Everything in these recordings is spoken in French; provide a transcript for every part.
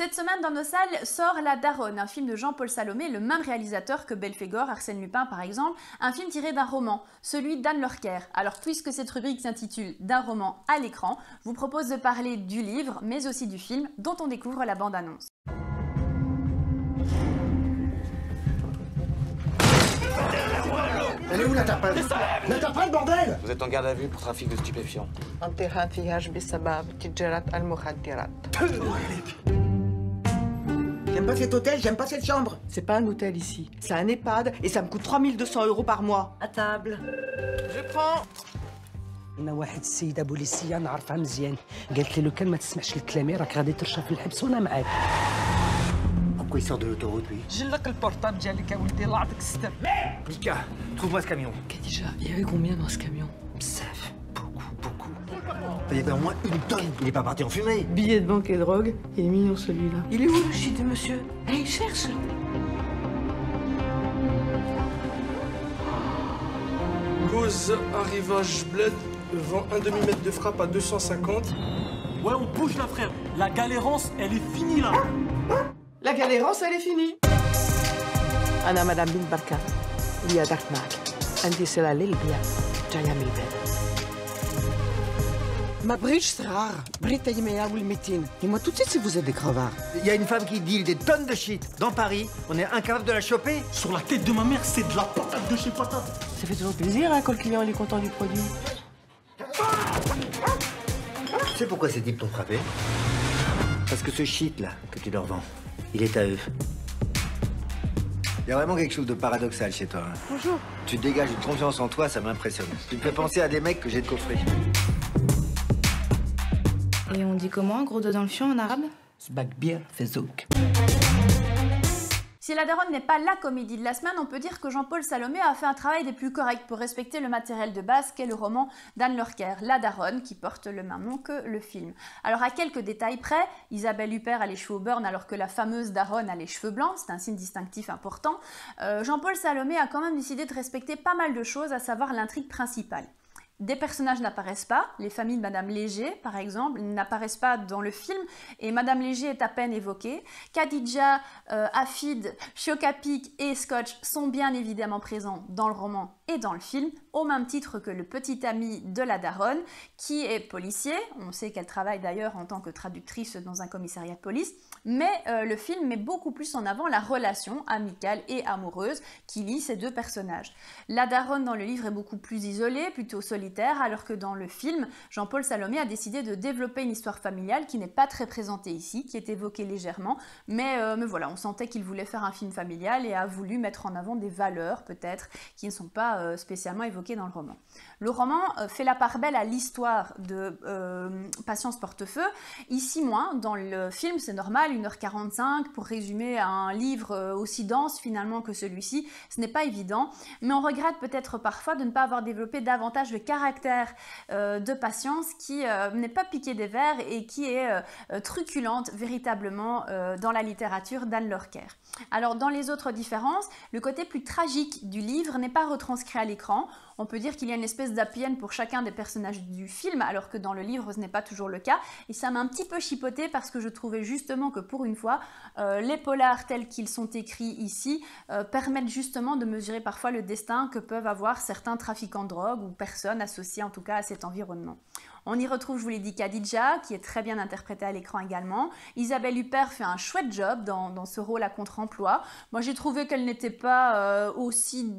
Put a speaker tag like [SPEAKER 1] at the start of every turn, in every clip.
[SPEAKER 1] Cette semaine dans nos salles sort La Daronne, un film de Jean-Paul Salomé, le même réalisateur que Belphégor, Arsène Lupin par exemple, un film tiré d'un roman, celui d'Anne Lorquer. Alors puisque cette rubrique s'intitule D'un roman à l'écran, je vous propose de parler du livre, mais aussi du film, dont on découvre la bande-annonce.
[SPEAKER 2] Elle est où l'interprète? L'interprète, bordel!
[SPEAKER 3] Vous êtes en garde à vue pour trafic de stupéfiants.
[SPEAKER 2] J'aime pas cet hôtel, j'aime pas cette chambre.
[SPEAKER 4] C'est pas un hôtel ici, c'est un EHPAD et ça me coûte 3200 € par mois.
[SPEAKER 2] À table.
[SPEAKER 4] Je prends.
[SPEAKER 5] أنا واحد السيدة بوليسية نعرفها مزيان، قالت لي لو كان ما تسمعش لكلامي راك غادي ترشف في الحبس وأنا معاك.
[SPEAKER 2] Pourquoi il sort de l'autoroute, lui?
[SPEAKER 4] جلك البورتable ديالك ولدي الله يعطيك الستر.
[SPEAKER 3] Mika, trouve-moi ce camion.
[SPEAKER 4] Khadija, il y avait combien dans ce camion?
[SPEAKER 3] Psaf, beaucoup.
[SPEAKER 2] Il y avait au moins une tonne. Il est pas parti en fumée.
[SPEAKER 4] Billets de banque et drogue, il est mignon celui-là. Il est où le shit de monsieur? Il cherche.
[SPEAKER 6] Cause arrivage bled, vend un demi-mètre de frappe à 250.
[SPEAKER 7] Ouais, on bouge là, frère. La galérance, elle est finie là.
[SPEAKER 4] La galérance, elle est finie. أنا مدام بنت بركة ليا درت معك عندي سلة للبيع جاية من البلاد. ما بغيتش صغار بغيت تيمية والميتين dis-moi tout de suite si vous êtes des crevards.
[SPEAKER 2] Il y a une femme qui deal des tonnes de shit dans Paris. On est incapable de la choper.
[SPEAKER 7] Sur la tête de ma mère, c'est de la patate de chez patate.
[SPEAKER 4] Ça fait toujours plaisir hein, quand le client il est content du produit.
[SPEAKER 2] Tu sais pourquoi ces types t'ont frappé? Parce que ce shit là que tu leur vends, il est à eux. Il y a vraiment quelque chose de paradoxal chez toi. Hein.
[SPEAKER 4] Bonjour.
[SPEAKER 2] Tu dégages une confiance en toi, ça m'impressionne. Tu me fais penser à des mecs que j'ai de coffrer.
[SPEAKER 8] Et on dit comment, gros dos dans le fion en arabe?
[SPEAKER 5] Sbakbir fezouk.
[SPEAKER 1] Si La Daronne n'est pas la comédie de la semaine, on peut dire que Jean-Paul Salomé a fait un travail des plus corrects pour respecter le matériel de base qu'est le roman d'Anne Lorquer, La Daronne, qui porte le même nom que le film. Alors à quelques détails près, Isabelle Huppert a les cheveux au burn alors que la fameuse Daronne a les cheveux blancs, c'est un signe distinctif important. Jean-Paul Salomé a quand même décidé de respecter pas mal de choses, à savoir l'intrigue principale. Des personnages n'apparaissent pas, les familles de Madame Léger, par exemple, n'apparaissent pas dans le film, et Madame Léger est à peine évoquée. Khadija, Afid, Chocapic et Scotch sont bien évidemment présents dans le roman et dans le film, au même titre que le petit ami de la Daronne, qui est policier. On sait qu'elle travaille d'ailleurs en tant que traductrice dans un commissariat de police, mais le film met beaucoup plus en avant la relation amicale et amoureuse qui lie ces deux personnages. La Daronne dans le livre est beaucoup plus isolée, plutôt solitaire, alors que dans le film, Jean-Paul Salomé a décidé de développer une histoire familiale qui n'est pas très présentée ici, qui est évoquée légèrement, mais voilà, on sentait qu'il voulait faire un film familial et a voulu mettre en avant des valeurs, peut-être, qui ne sont pas spécialement évoquées dans le roman. Le roman fait la part belle à l'histoire de Patience Portefeu, ici moins, dans le film c'est normal, 1h45, pour résumer un livre aussi dense finalement que celui-ci, ce n'est pas évident, mais on regrette peut-être parfois de ne pas avoir développé davantage le caractère de Patience qui n'est pas piquée des vers et qui est truculente véritablement dans la littérature d'Anne Lorquer. Alors dans les autres différences, le côté plus tragique du livre n'est pas retranscrit à l'écran. On peut dire qu'il y a une espèce d'happy end pour chacun des personnages du film, alors que dans le livre ce n'est pas toujours le cas. Et ça m'a un petit peu chipoté parce que je trouvais justement que pour une fois, les polars tels qu'ils sont écrits ici permettent justement de mesurer parfois le destin que peuvent avoir certains trafiquants de drogue ou personnes associées en tout cas à cet environnement. On y retrouve, je vous l'ai dit, Khadija, qui est très bien interprétée à l'écran également. Isabelle Huppert fait un chouette job dans ce rôle à contre-emploi. Moi, j'ai trouvé qu'elle n'était pas aussi,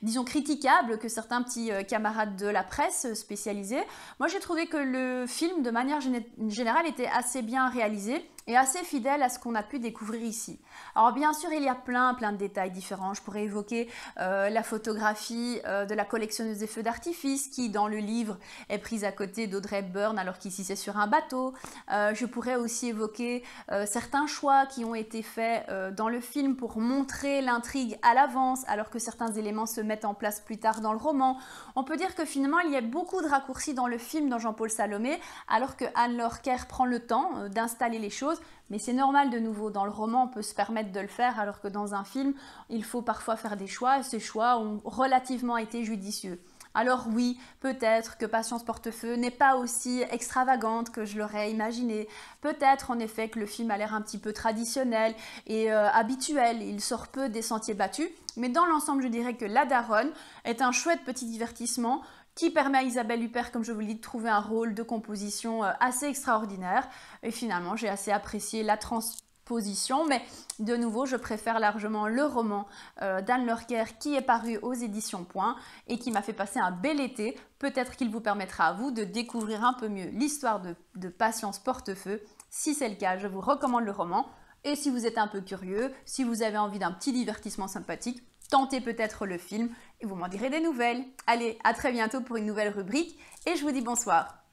[SPEAKER 1] disons, critiquable que certains petits camarades de la presse spécialisée. Moi, j'ai trouvé que le film, de manière générale, était assez bien réalisé et assez fidèle à ce qu'on a pu découvrir ici. Alors bien sûr, il y a plein de détails différents. Je pourrais évoquer la photographie de la collectionneuse des feux d'artifice qui, dans le livre, est prise à côté d'Audrey Hepburn alors qu'ici c'est sur un bateau. Je pourrais aussi évoquer certains choix qui ont été faits dans le film pour montrer l'intrigue à l'avance alors que certains éléments se mettent en place plus tard dans le roman. On peut dire que finalement, il y a beaucoup de raccourcis dans le film dans Jean-Paul Salomé alors que Anne Lorquer prend le temps d'installer les choses. Mais c'est normal de nouveau, dans le roman on peut se permettre de le faire alors que dans un film il faut parfois faire des choix et ces choix ont relativement été judicieux. Alors oui, peut-être que Patience Portefeu n'est pas aussi extravagante que je l'aurais imaginé. Peut-être en effet que le film a l'air un petit peu traditionnel et habituel, il sort peu des sentiers battus. Mais dans l'ensemble, je dirais que La Daronne est un chouette petit divertissement qui permet à Isabelle Huppert, comme je vous le dis, de trouver un rôle de composition assez extraordinaire. Et finalement, j'ai assez apprécié la transposition, mais de nouveau, je préfère largement le roman d'Anne Lorquer qui est paru aux éditions Point et qui m'a fait passer un bel été. Peut-être qu'il vous permettra à vous de découvrir un peu mieux l'histoire de Patience Portefeu. Si c'est le cas, je vous recommande le roman. Et si vous êtes un peu curieux, si vous avez envie d'un petit divertissement sympathique, tentez peut-être le film et vous m'en direz des nouvelles. Allez, à très bientôt pour une nouvelle rubrique et je vous dis bonsoir.